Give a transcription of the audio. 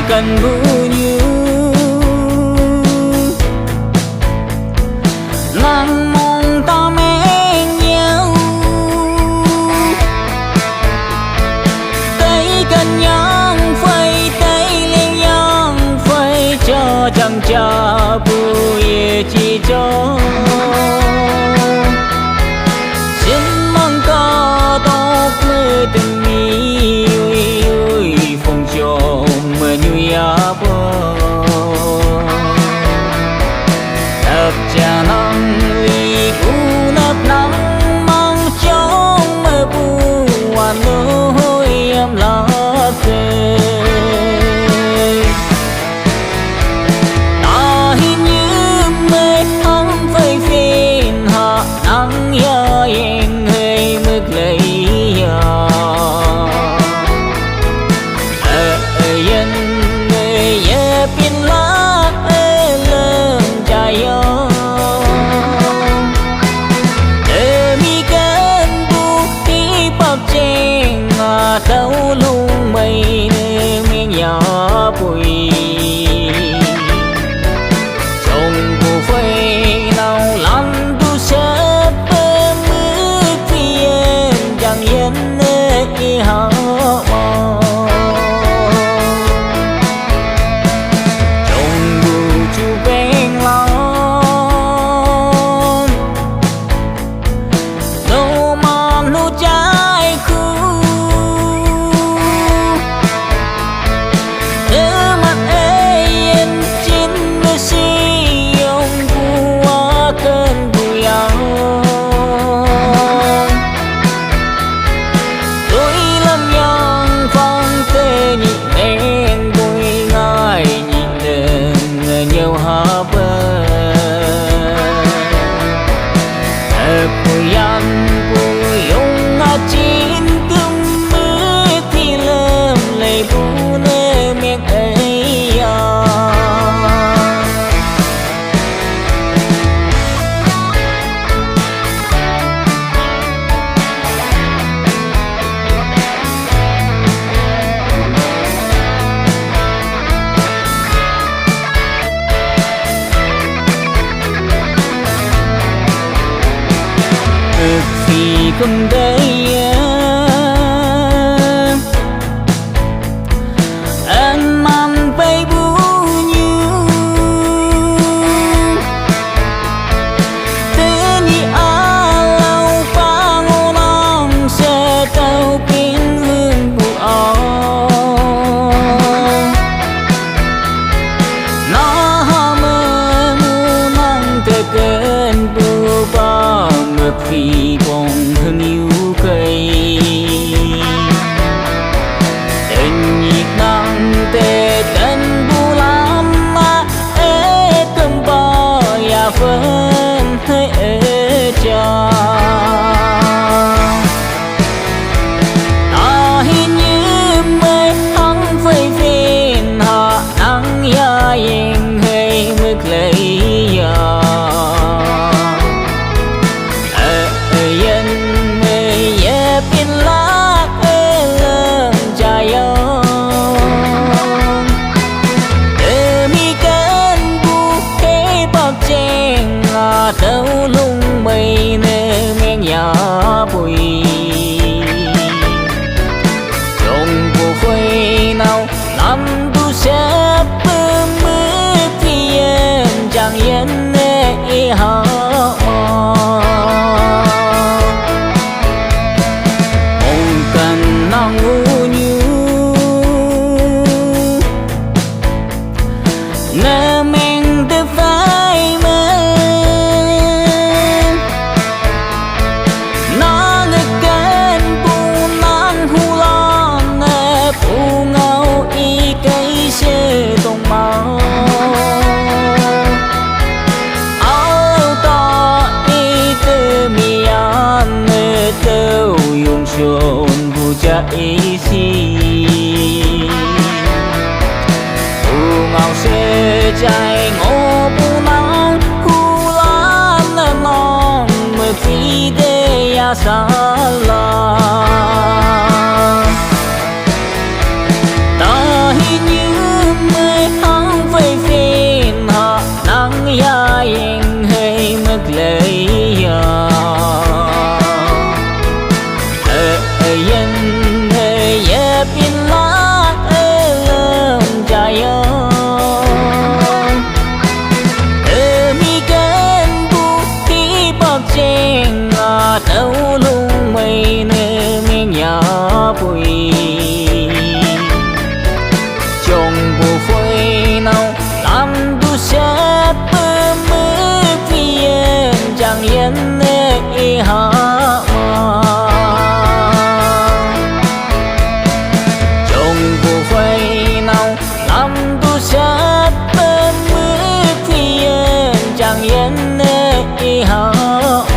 cần bunyi nắng mong ta mến nhau tay cần nhang phơi tay lên nhang phơi cho chẳng cha bùi chỉ cho xin mong có tốt mơ tình mi phong trộm mơ như bơ đập cha nắng ly cũ nấp nắng mong trông mơ buồn lối em lót về ta hình như mê ấm phơi phiền họ nắng nhớ em hơi mức lấy yên người ye pin lá lơm trái để mi cơn bu đi bắp chèn thấu lung mây miếng nhỏ bụi trong cuộc phơi nào lăn tu sớp mưa phiền chẳng yên nơi họ cùng đây anh mang bay bu như thế nhị a lâu pha ngô non xe tàu kín hương bu ó nó mơ mu mang tê cơn bu ba ngược phi bông thương yêu cây tình nhiệt năng tê tên bu lắm mà ế cơm bò ya phân hơi ế cha ta hình như mây thắng phơi phiền họ nắng ya yên hơi mức lấy đâu lung mây nè men nhỏ bụi trong cuộc phơi nào năm tu sẽ mưa thì em chẳng yên nè họ không cần nắng u như nè men từ phai chôn bu chạy si bu ngao xe chạy ngô bu nắng khu lan non mơ phi đê ya sa la ta hình như ha